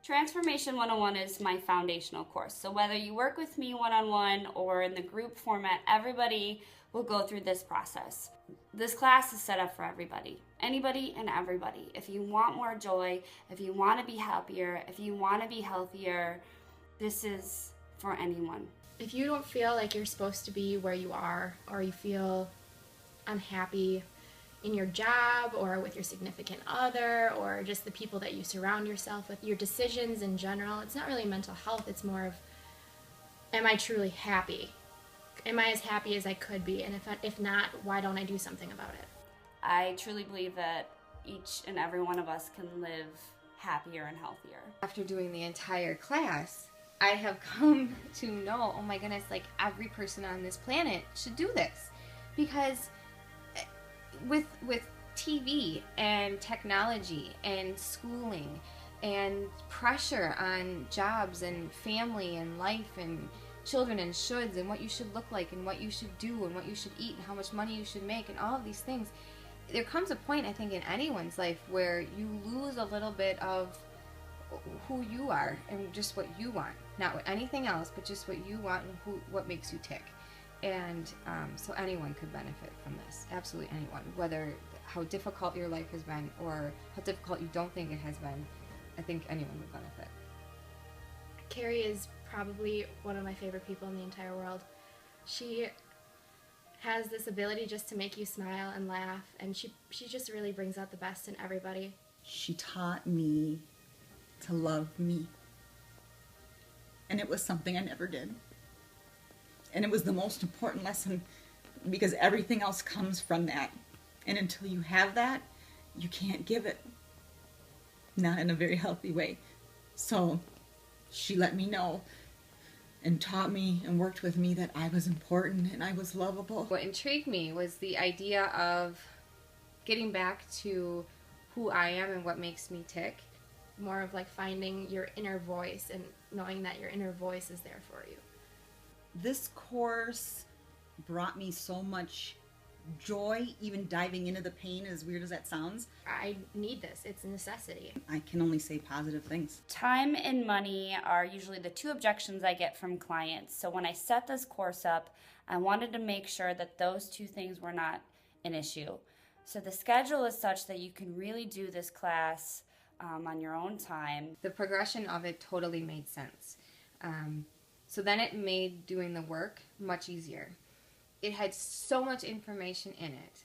Transformation 101 is my foundational course. So whether you work with me one-on-one or in the group format, everybody will go through this process. This class is set up for everybody. Anybody and everybody. If you want more joy, if you want to be happier, if you want to be healthier, this is for anyone. If you don't feel like you're supposed to be where you are, or you feel unhappy in your job or with your significant other or just the people that you surround yourself with, your decisions in general, it's not really mental health, it's more of, am I truly happy? Am I as happy as I could be? And if not, why don't I do something about it? I truly believe that each and every one of us can live happier and healthier. After doing the entire class, I have come to know, oh my goodness, like every person on this planet should do this. Because with TV and technology and schooling and pressure on jobs and family and life and children and shoulds and what you should look like and what you should do and what you should eat and how much money you should make and all of these things, there comes a point, I think, in anyone's life where you lose a little bit of who you are and just what you want. Not what anything else, but just what you want and what makes you tick. And so anyone could benefit from this, absolutely anyone, whether how difficult your life has been or how difficult you don't think it has been. I think anyone would benefit. Kerry is probably one of my favorite people in the entire world. She has this ability just to make you smile and laugh, and she just really brings out the best in everybody. She taught me to love me, and it was something I never did. And it was the most important lesson because everything else comes from that. And until you have that, you can't give it. Not in a very healthy way. So she let me know and taught me and worked with me that I was important and I was lovable. What intrigued me was the idea of getting back to who I am and what makes me tick. More of like finding your inner voice and knowing that your inner voice is there for you. This course brought me so much joy, even diving into the pain, as weird as that sounds. I need this. It's a necessity. I can only say positive things. Time and money are usually the two objections I get from clients. So when I set this course up, I wanted to make sure that those two things were not an issue. So the schedule is such that you can really do this class on your own time. The progression of it totally made sense. So then it made doing the work much easier. It had so much information in it,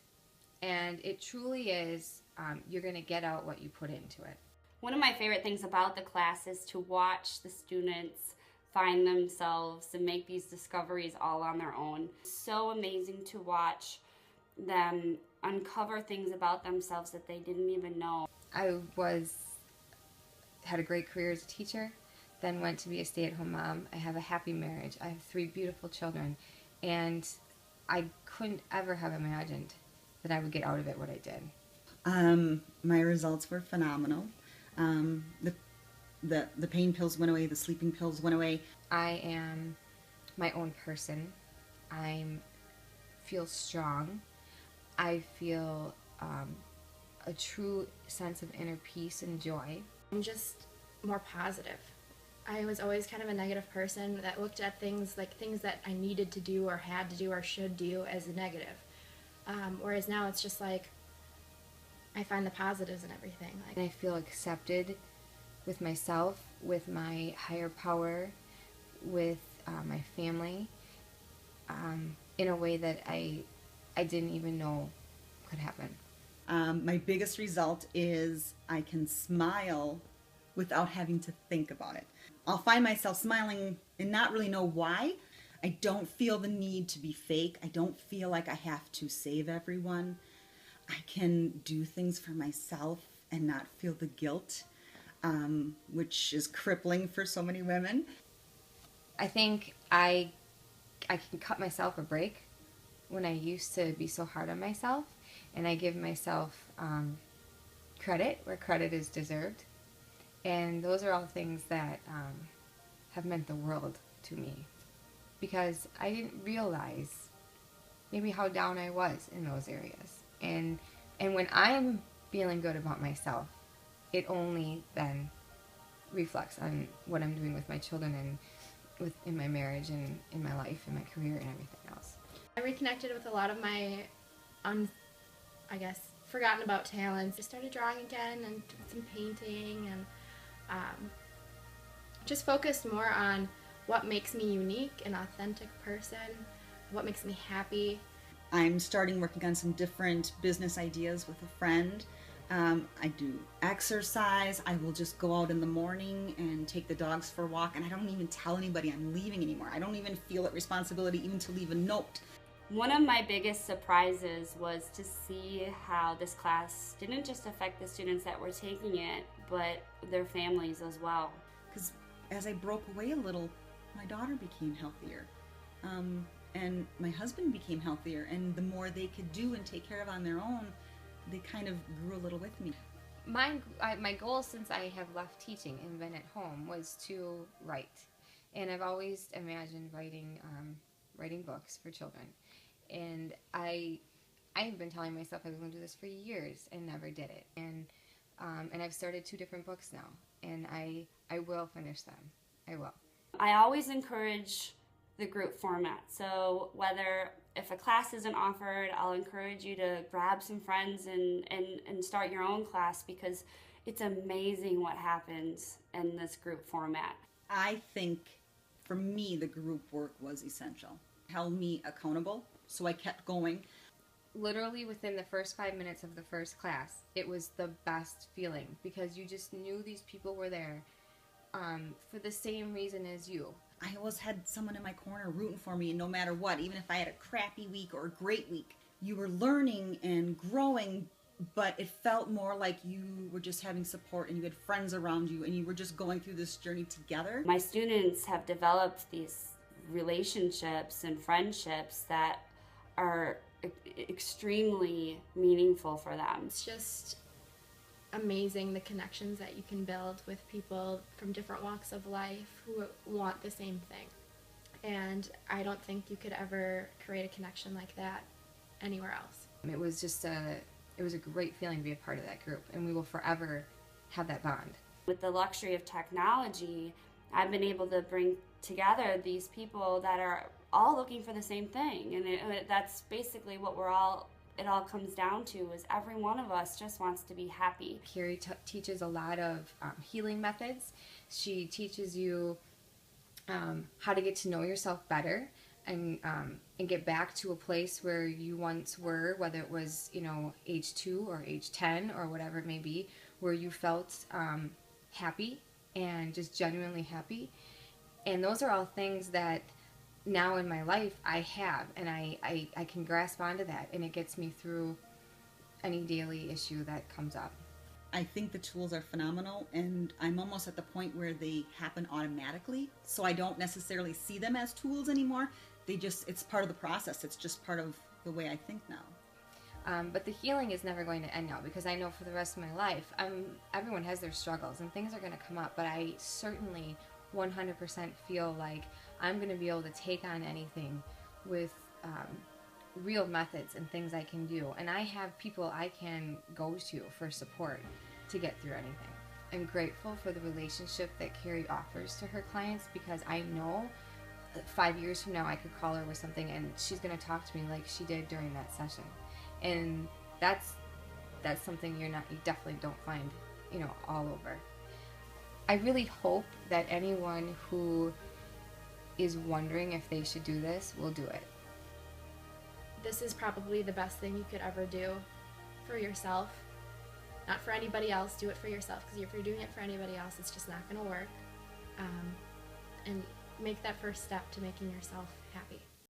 and it truly is, you're going to get out what you put into it. One of my favorite things about the class is to watch the students find themselves and make these discoveries all on their own. It's so amazing to watch them uncover things about themselves that they didn't even know. I had a great career as a teacher, then went to be a stay-at-home mom. I have a happy marriage. I have 3 beautiful children, and I couldn't ever have imagined that I would get out of it what I did. My results were phenomenal. The pain pills went away, the sleeping pills went away. I am my own person. I feel strong. I feel a true sense of inner peace and joy. I'm just more positive. I was always kind of a negative person that looked at things that I needed to do or had to do or should do as a negative. Whereas now it's just like I find the positives in everything. And I feel accepted with myself, with my higher power, with my family, in a way that I didn't even know could happen. My biggest result is I can smile without having to think about it. I'll find myself smiling and not really know why. I don't feel the need to be fake. I don't feel like I have to save everyone. I can do things for myself and not feel the guilt, which is crippling for so many women. I think I can cut myself a break when I used to be so hard on myself, and I give myself credit where credit is deserved. And those are all things that have meant the world to me, because I didn't realize maybe how down I was in those areas. And when I'm feeling good about myself, it only then reflects on what I'm doing with my children and in my marriage and in my life and my career and everything else. I reconnected with a lot of my, forgotten about talents. I started drawing again and did some painting and just focused more on what makes me unique, an authentic person, what makes me happy. I'm starting working on some different business ideas with a friend. I do exercise. I will just go out in the morning and take the dogs for a walk, and I don't even tell anybody I'm leaving anymore. I don't even feel that responsibility even to leave a note. One of my biggest surprises was to see how this class didn't just affect the students that were taking it, but their families as well. Because as I broke away a little, my daughter became healthier. And my husband became healthier, and the more they could do and take care of on their own, they kind of grew a little with me. My goal since I have left teaching and been at home was to write. And I've always imagined writing books for children. And I've been telling myself I was going to do this for years and never did it. And I've started 2 different books now, and I will finish them. I will. I always encourage the group format. So if a class isn't offered, I'll encourage you to grab some friends and start your own class, because it's amazing what happens in this group format. I think for me, the group work was essential. It held me accountable, so I kept going. Literally within the first 5 minutes of the first class, it was the best feeling, because you just knew these people were there for the same reason as you. I always had someone in my corner rooting for me, and no matter what, even if I had a crappy week or a great week, you were learning and growing, but it felt more like you were just having support and you had friends around you and you were just going through this journey together. My students have developed these relationships and friendships that are extremely meaningful for them. It's just amazing the connections that you can build with people from different walks of life who want the same thing. And I don't think you could ever create a connection like that anywhere else. It was just it was a great feeling to be a part of that group, and we will forever have that bond. With the luxury of technology, I've been able to bring together these people that are all looking for the same thing, and that's basically what it all comes down to, is every one of us just wants to be happy. Kerry teaches a lot of healing methods. She teaches you how to get to know yourself better and get back to a place where you once were, whether it was, age 2 or age 10 or whatever it may be, where you felt happy and just genuinely happy. And those are all things that now in my life I have, and I can grasp onto that, and it gets me through any daily issue that comes up. I think the tools are phenomenal, and I'm almost at the point where they happen automatically, so I don't necessarily see them as tools anymore. It's part of the process. It's just part of the way I think now. But the healing is never going to end now, because I know for the rest of my life, everyone has their struggles and things are going to come up, but I certainly 100% feel like I'm going to be able to take on anything with real methods and things I can do. And I have people I can go to for support to get through anything. I'm grateful for the relationship that Kerry offers to her clients, because I know 5 years from now I could call her with something and she's going to talk to me like she did during that session. And that's something you definitely don't find, all over. I really hope that anyone who is wondering if they should do this will do it. This is probably the best thing you could ever do for yourself. Not for anybody else. Do it for yourself, because if you're doing it for anybody else, it's just not going to work. And make that first step to making yourself happy.